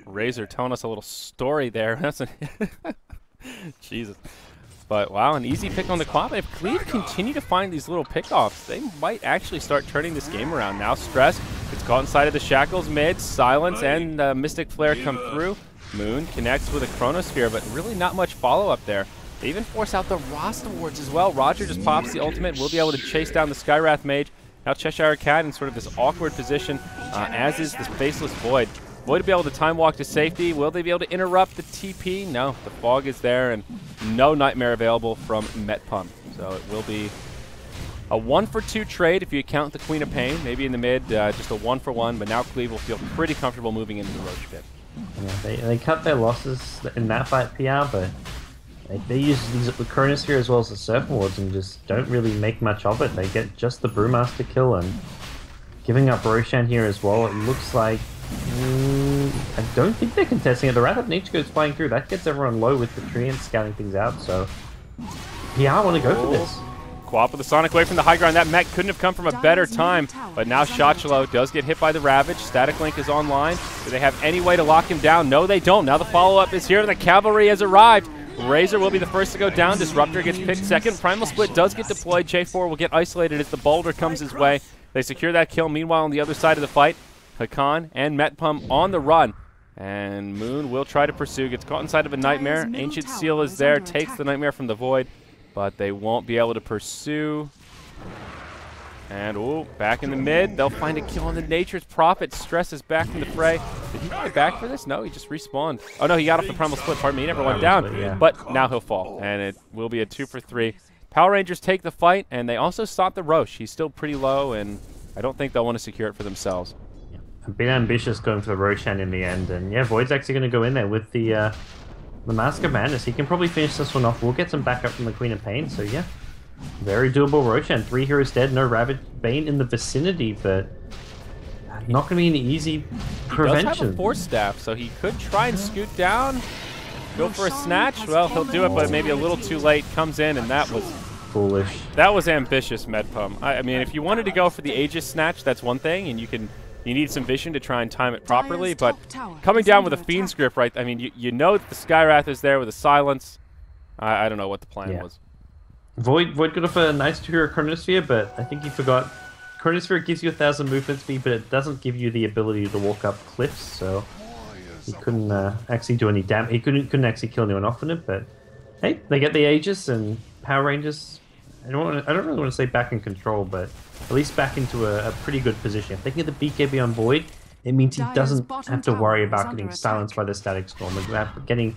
Razor telling us a little story there. That's a Jesus. But wow, an easy pick on the Quap. If Cleave continue to find these little pickoffs, they might actually start turning this game around. Now Stress gets caught inside of the shackles mid, Silence and Mystic Flare come through. Moon connects with a Chronosphere, but really not much follow-up there. They even force out the Rasta wards as well. Roger just pops the ultimate. We'll be able to chase down the Skywrath Mage. Now Cheshire Cat in sort of this awkward position, as is this Faceless Void. Void to be able to time walk to safety. Will they be able to interrupt the TP? No, the fog is there, and no Nightmare available from Metpump. So it will be a 1-for-2 trade if you count the Queen of Pain. Maybe in the mid, just a 1-for-1, but now Cleave will feel pretty comfortable moving into the Roach Pit. Yeah, they cut their losses in that fight, PR, but they use these Chronosphere as well as the Surf Wards and just don't really make much of it. They get just the Brewmaster kill and giving up Roshan here as well. It looks like I don't think they're contesting it. The Wrath of Nature goes flying through. That gets everyone low with the tree and scouting things out. So PR want to go for this. Quap with the Sonic Wave from the high ground. That mech couldn't have come from a better time. But now Shachalo does get hit by the Ravage. Static Link is online. Do they have any way to lock him down? No, they don't. Now the follow-up is here. The cavalry has arrived. Razor will be the first to go down. Disruptor gets picked second. Primal Split does get deployed. J4 will get isolated as the boulder comes his way. They secure that kill. Meanwhile, on the other side of the fight, Hakan and Metpump on the run. And Moon will try to pursue. Gets caught inside of a Nightmare. Ancient Seal is there. Takes the Nightmare from the Void. But they won't be able to pursue. And, back in the mid. They'll find a kill on the Nature's Prophet. Stress is back in the fray. Did he get back for this? No, he just respawned. Oh, no, he got off the Primal Split. Pardon me, he never went down. But now he'll fall. And it will be a 2-for-3. Power Rangers take the fight, and they also stop the Roche. He's still pretty low, and I don't think they'll want to secure it for themselves. A bit ambitious going for the Roshan in the end. And, yeah, Void's actually going to go in there with the Mask of Madness. He can probably finish this one off. We'll get some backup from the Queen of Pain. So, yeah, very doable Roshan. 3 heroes dead, no Ravage Bane in the vicinity, but not going to be an easy prevention. He does have a Force Staff, so he could try and scoot down, go for a snatch. Well, he'll do it, but maybe a little too late. Comes in, and that was foolish. That was ambitious, Metpump. I mean, if you wanted to go for the Aegis snatch, that's one thing, and you need some vision to try and time it properly, but coming down with a Fiend's Grip, right? I mean, you know that the Skywrath is there with a Silence. I don't know what the plan was. Void could have a nice 2-hero Chronosphere, but I think he forgot. Chronosphere gives you 1,000 movement speed, but it doesn't give you the ability to walk up cliffs, so he couldn't actually do any damage. He couldn't actually kill anyone off in it, but hey, they get the Aegis, and Power Rangers, I don't really want to say back in control, but at least back into a pretty good position. If they can get the BKB on Void, it means he doesn't have to worry about getting silenced by the Static Storm, and getting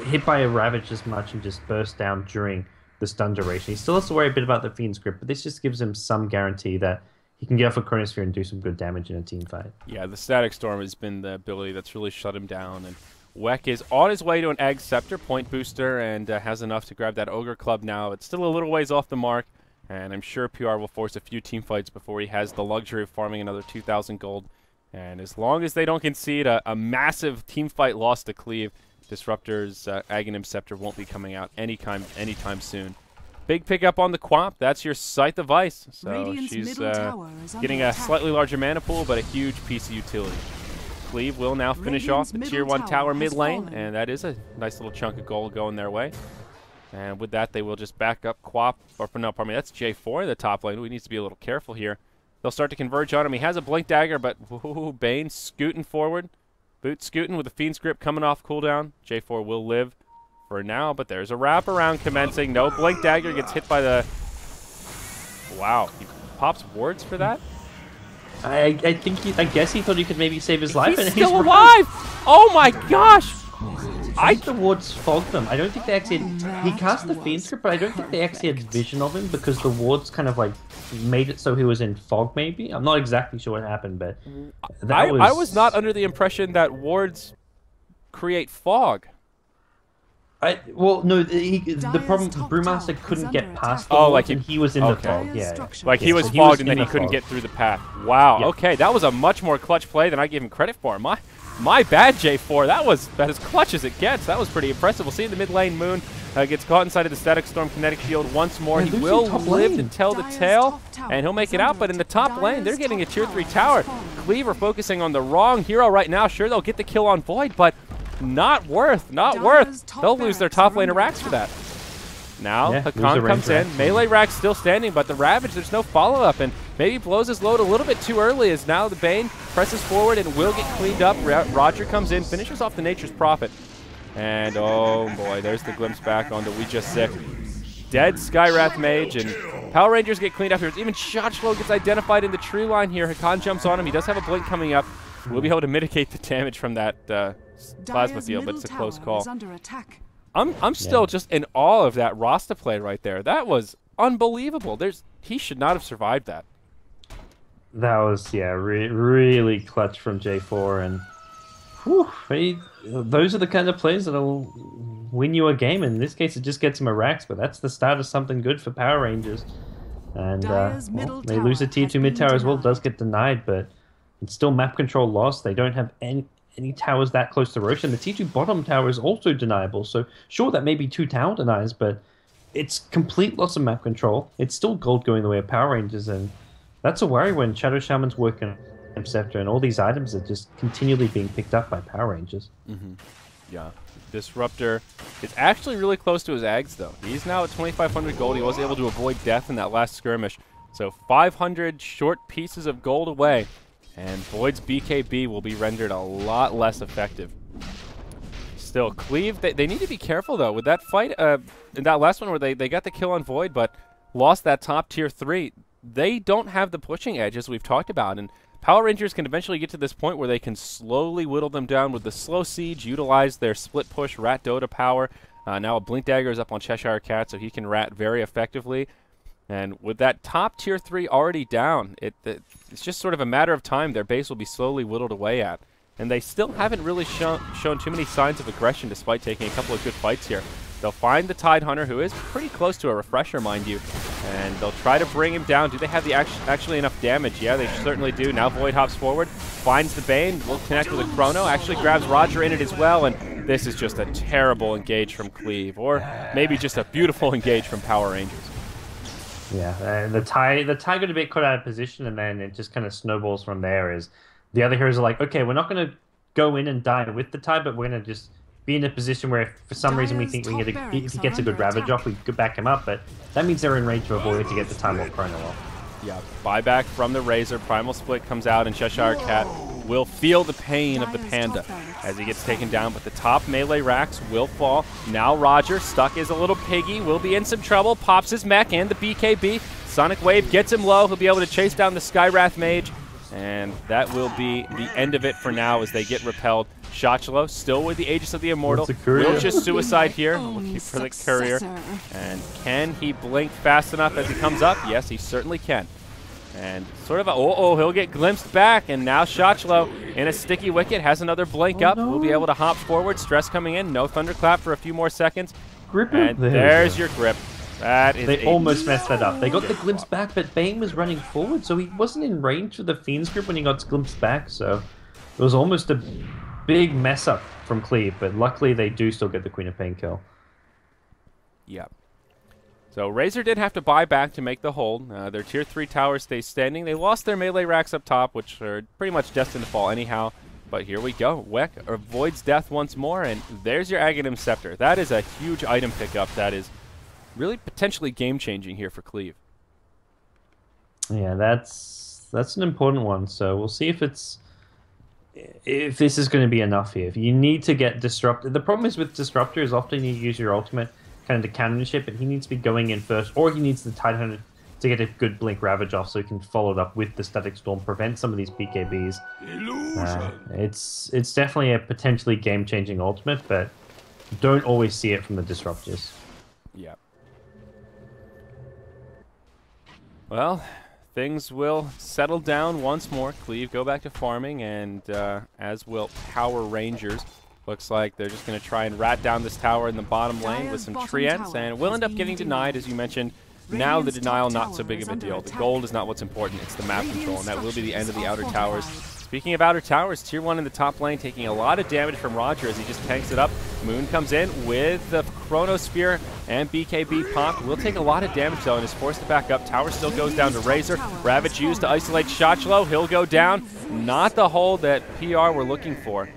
hit by a Ravage as much and just burst down during the stun duration. He still has to worry a bit about the Fiend's Grip, but this just gives him some guarantee that he can get off a Chronosphere and do some good damage in a team fight. Yeah, the Static Storm has been the ability that's really shut him down, and Weck is on his way to an Egg Scepter point booster and has enough to grab that Ogre Club now. It's still a little ways off the mark, and I'm sure PR will force a few team fights before he has the luxury of farming another 2,000 gold. And as long as they don't concede a massive team fight loss to Cleave, Disruptor's Aghanim Scepter won't be coming out anytime soon. Big pickup on the Quap. That's your Scythe of Ice. So she's getting a slightly larger mana pool, but a huge piece of utility. Cleave will now finish off the Tier 1 tower mid lane, and that is a nice little chunk of gold going their way. And with that, they will just back up Quap. Or no, pardon me, that's J4 in the top lane. We need to be a little careful here. They'll start to converge on him. He has a Blink Dagger, but Bane scooting forward. Boot scooting with the Fiend's Grip coming off cooldown. J4 will live for now, but there's a wraparound commencing. No Blink Dagger, gets hit by the... Wow, he pops wards for that? I guess he thought he could maybe save his life. He's still alive! Oh my gosh! think the wards fogged them. I don't think they actually had, he cast the Fiend Script, but I don't think they actually had vision of him because the wards kind of like made it so he was in fog maybe. I'm not exactly sure what happened, but I was not under the impression that wards create fog. Well, no, the problem, Brewmaster couldn't get past the like and he was in the fog, Like he was fogged and then he couldn't get through the path. Wow, okay, that was a much more clutch play than I gave him credit for. My bad, J4. That was about as clutch as it gets. That was pretty impressive. We'll see in the mid lane, Moon gets caught inside of the Static Storm Kinetic Shield once more. He will live to tell the tale, and he'll make it out, but in the top lane, they're getting a tier 3 tower. Cleave are focusing on the wrong hero right now. Sure, they'll get the kill on Void, but not worth. They'll lose their top lane racks for that. Now, Hakan comes in. Melee rack's still standing, but the Ravage, there's no follow-up, and maybe blows his load a little bit too early as now the Bane presses forward and will get cleaned up. Roger comes in, finishes off the Nature's Prophet. And, oh boy, there's the glimpse back onto We Just Sick. Dead Skywrath Mage, and Power Rangers get cleaned up here. Even Shotchlow gets identified in the tree line here. Hakan jumps on him. He does have a blink coming up. We'll be able to mitigate the damage from that plasma field, but it's a close call. I'm still just in awe of that Rasta play right there. That was unbelievable. He should not have survived that. That was really clutch from J4, and whew, those are the kind of plays that'll win you a game. In this case, it just gets him a racks, but that's the start of something good for Power Rangers. And well, they lose a tier 2 mid tower as well. It does get denied, but it's still map control lost. They don't have any towers that close to Roshan. The T2 bottom tower is also deniable. So sure, that may be 2 tower denies, but it's complete loss of map control. It's still gold going the way of Power Rangers, and that's a worry when Shadow Shaman's working on Scepter and all these items are just continually being picked up by Power Rangers. Yeah. Disruptor is actually really close to his Ags, though. He's now at 2,500 gold. He was able to avoid death in that last skirmish. So 500 short pieces of gold away. And Void's BKB will be rendered a lot less effective. Still, Cleave, they need to be careful, though. With that fight, in that last one where they got the kill on Void, but lost that top tier 3, they don't have the pushing edge, as we've talked about. And Power Rangers can eventually get to this point where they can slowly whittle them down with the slow siege, utilize their split push Rat Dota power. Now a Blink Dagger is up on Cheshire Cat, so he can rat very effectively. And with that top tier 3 already down, it's just sort of a matter of time their base will be slowly whittled away at. And they still haven't really shown too many signs of aggression despite taking a couple of good fights here. They'll find the Tide Hunter, who is pretty close to a refresher, mind you, and they'll try to bring him down. Do they have the actually enough damage? Yeah, they certainly do. Now Void hops forward, finds the Bane, will connect with a Chrono, actually grabs Roger in it as well, and this is just a terrible engage from Cleave, or maybe just a beautiful engage from Power Rangers. Yeah, the tie got a bit caught out of position, and then it just kind of snowballs from there. As the other heroes are like, okay, we're not going to go in and die with the tie, but we're going to just be in a position where if for some reason we think we get if he gets a good Ravage off, we could back him up, but that means they're in range of avoid to get the time or Chrono off. Yeah, buyback from the Razor, Primal Split comes out, and Cheshire Cat will feel the pain of the Panda as he gets taken down, but the top melee racks will fall. Now Roger, stuck as a little piggy, will be in some trouble, pops his mech and the BKB. Sonic Wave gets him low, he'll be able to chase down the Skywrath Mage, and that will be the end of it for now as they get repelled. Shotchlow still with the Aegis of the Immortal. Will just suicide here. Looking for the courier. And can he blink fast enough as he comes up? Yes, he certainly can. And sort of a, he'll get glimpsed back. And now Shotchlow in a sticky wicket has another blink up. We'll be able to hop forward. Stress coming in. No Thunderclap for a few more seconds. And there's your grip. That is they almost messed that up. They got the glimpse back, but Bane was running forward, so he wasn't in range for the Fiend's grip when he got glimpsed back. So it was almost a big mess up from Cleave, but luckily they do still get the Queen of Pain kill. Yeah. So Razor did have to buy back to make the hold. Their tier 3 tower stays standing. They lost their melee racks up top, which are pretty much destined to fall anyhow. But here we go. Weck avoids death once more, and there's your Aghanim Scepter. That is a huge item pickup that is really potentially game-changing here for Cleave. Yeah, that's an important one. So we'll see if this is going to be enough here. If you need to get Disruptor, the problem is with Disruptor is often you use your ultimate kind of to counter ship, but he needs to be going in first, or he needs the Tide Hunter to get a good Blink Ravage off so he can follow it up with the Static Storm, prevent some of these BKBs. It's definitely a potentially game-changing ultimate, but don't always see it from the disruptors. Yeah. Well, things will settle down once more. Cleave go back to farming, and as will Power Rangers. Looks like they're just going to try and rat down this tower in the bottom lane with some treants, and will end up getting denied, as you mentioned. Now the denial not so big of a deal. The gold is not what's important, it's the map control, and that will be the end of the outer towers. Speaking of outer towers, Tier 1 in the top lane taking a lot of damage from Roger as he just tanks it up. Moon comes in with the Chronosphere and BKB popped. Will take a lot of damage though and is forced to back up. Tower still goes down to Razor. Ravage used to isolate Shotchlo. He'll go down. Not the hold that PR were looking for.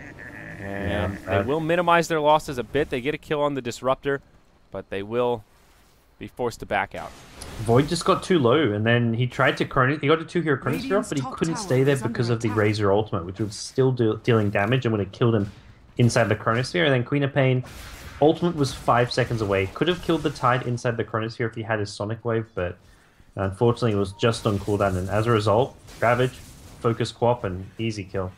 And they will minimize their losses a bit. They get a kill on the Disruptor, but they will be forced to back out. Void just got too low, and then he tried to he got a 2-hero Chronosphere off, but he couldn't stay there because of the Razor ultimate, which was still dealing damage and would have killed him inside the Chronosphere. And then Queen of Pain ultimate was 5 seconds away. Could have killed the Tide inside the Chronosphere if he had his Sonic Wave, but unfortunately it was just on cooldown, and as a result, Ravage, Focus Quap, and easy kill.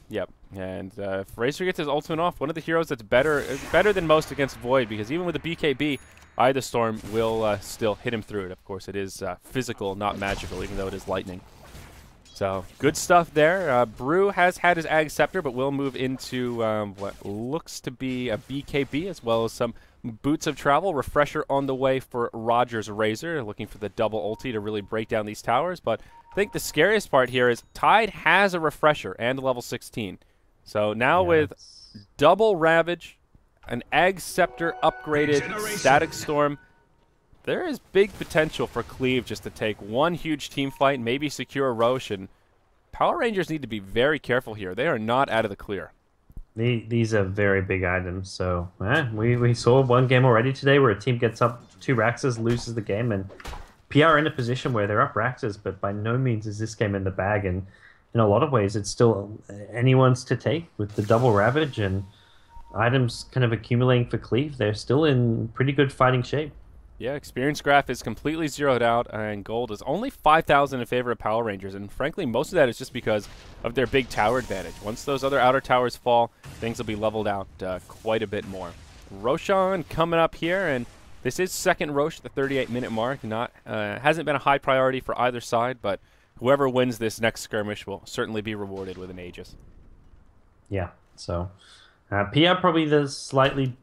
Yep, and if Razor gets his ultimate off, one of the heroes that's better than most against Void, because even with the BKB, Eye the Storm will still hit him through it. Of course, it is physical, not magical, even though it is lightning. So, good stuff there. Brew has had his Ag Scepter, but will move into what looks to be a BKB, as well as some Boots of Travel. Refresher on the way for Roger's Razor, looking for the double ulti to really break down these towers. But I think the scariest part here is Tide has a Refresher and level 16. So now with double Ravage, an Ag Scepter upgraded Static Storm, there is big potential for Cleave just to take one huge team fight, maybe secure Roshan. Power Rangers need to be very careful here. They are not out of the clear. These are very big items. So we saw one game already today where a team gets up 2 Raxes, loses the game, and PR in a position where they're up Raxes, but by no means is this game in the bag. And in a lot of ways, it's still anyone's to take with the double Ravage and items kind of accumulating for Cleave. They're still in pretty good fighting shape. Yeah, experience graph is completely zeroed out, and gold is only 5,000 in favor of Power Rangers, and frankly, most of that is just because of their big tower advantage. Once those other outer towers fall, things will be leveled out quite a bit more. Roshan coming up here, and this is second Rosh at the 38-minute mark. Hasn't been a high priority for either side, but whoever wins this next skirmish will certainly be rewarded with an Aegis. Yeah, so PR probably the slightly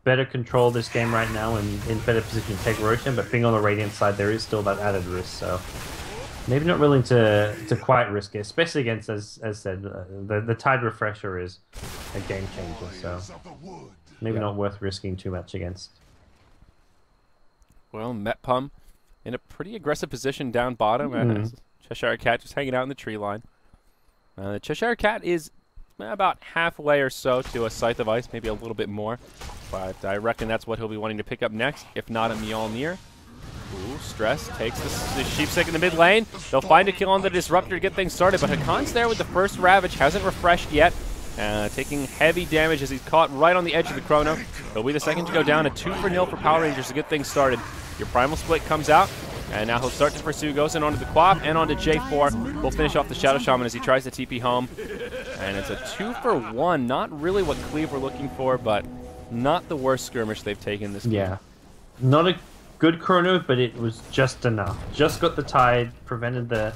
better control this game right now and in better position to take Roshan, but being on the Radiant side, there is still that added risk, so maybe not willing to quite risk it, especially against, as said, the Tide Refresher is a game changer, so maybe not worth risking too much against. Well, Metpum in a pretty aggressive position down bottom. Cheshire Cat just hanging out in the tree line. The Cheshire Cat is about halfway or so to a Scythe of Ice, maybe a little bit more. But I reckon that's what he'll be wanting to pick up next, if not a Mjolnir. Ooh, Stress takes the Sheepstick in the mid lane. They'll find a kill on the Disruptor to get things started, but Hakan's there with the first Ravage, hasn't refreshed yet. Taking heavy damage as he's caught right on the edge of the Chrono. He'll be the second to go down, a 2-0 for Power Rangers to get things started. Your Primal Split comes out, and now he'll start to pursue, goes in onto the Quap and onto J4. We'll finish off the Shadow Shaman as he tries to TP home. And it's a 2-for-1. Not really what Cleave were looking for, but not the worst skirmish they've taken this game. Yeah. Not a good Chrono, but it was just enough. Just got the Tide, prevented the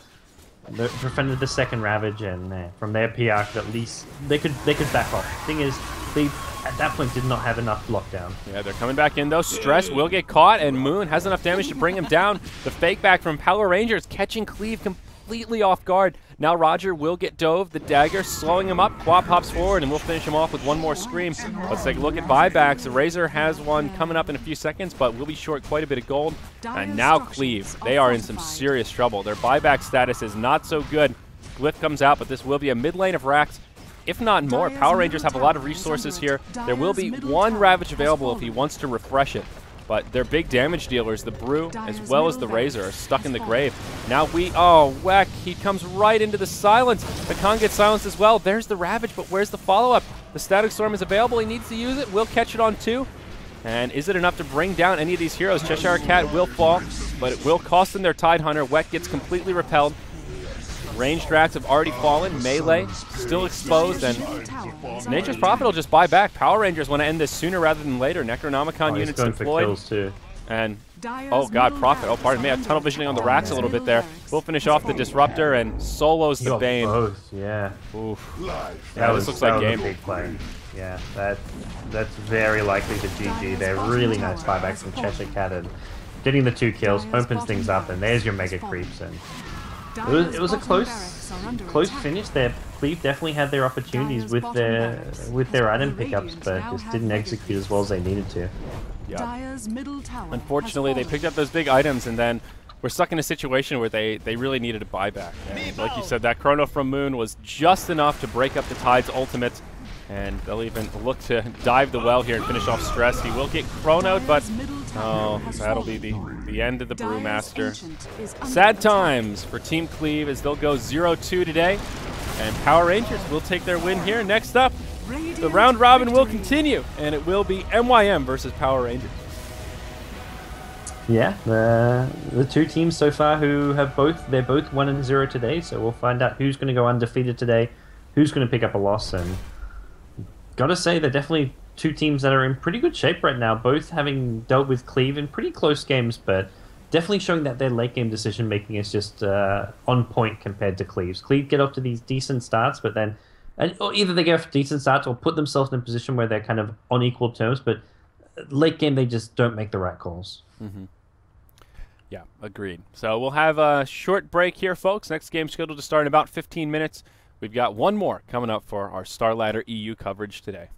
second Ravage, and from their PR could at least they could back off. The thing is, they at that point did not have enough lockdown. Yeah, they're coming back in though. Stress will get caught, and Moon has enough damage to bring him down. The fake back from Power Rangers catching Cleave completely off guard. Now Roger will get dove, the dagger slowing him up. Quap hops forward, and we'll finish him off with one more scream. Let's take a look at buybacks. The Razor has one coming up in a few seconds, but will be short quite a bit of gold. And now Cleave, they are in some serious trouble. Their buyback status is not so good. Glyph comes out, but this will be a mid lane of racks, if not more. Power Rangers have a lot of resources here. There will be one Ravage available if he wants to refresh it. But their big damage dealers, the Brew as well as the Razor, are stuck in the grave. Now Weck, he comes right into the silence. The Khan gets silenced as well. There's the Ravage, but where's the follow-up? The Static Storm is available. He needs to use it. Will catch it on 2. And is it enough to bring down any of these heroes? Cheshire Cat will fall, but it will cost them their Tide Hunter. Weck gets completely repelled. Ranged rats have already fallen. Melee still exposed, and Nature's Prophet will just buy back. Power Rangers want to end this sooner rather than later. Necronomicon units going deployed. for kills too. And oh god, Prophet. Oh, pardon me. I'm tunnel visioning on the rats a little bit there. We'll finish off the Disruptor and solos the Bane. Both, yeah. Oof. Yeah, this looks like game. Big play. Yeah, that's very likely to GG. They're really nice buybacks from Cheshire Cat, and getting the 2 kills opens things up, and there's your mega creeps. And it was a close finish there. Cleave definitely had their opportunities with their item pickups, but just didn't execute as well as they needed to. Yeah. Unfortunately, they picked up those big items, and then we're stuck in a situation where they really needed a buyback. And like you said, that Chrono from Moon was just enough to break up the Tide's ultimate, and they'll even look to dive the well here and finish off Stress. He will get chronoed, but oh, that'll be the end of the Brewmaster. Sad times for Team Cleave as they'll go 0-2 today, and Power Rangers will take their win here. Next up, the round robin will continue, and it will be MYM versus Power Rangers. Yeah, the 2 teams so far who have they're both 1-0 today, so we'll find out who's going to go undefeated today, who's going to pick up a loss. And gotta say, they're definitely 2 teams that are in pretty good shape right now, both having dealt with Cleave in pretty close games, but definitely showing that their late game decision making is just on point compared to Cleave's. Cleave get off to these decent starts, but then or either they get off decent starts or put themselves in a position where they're kind of on equal terms, but late game they just don't make the right calls. Mm-hmm. Yeah, agreed. So we'll have a short break here, folks. Next game scheduled to start in about 15 minutes. We've got one more coming up for our Starladder EU coverage today.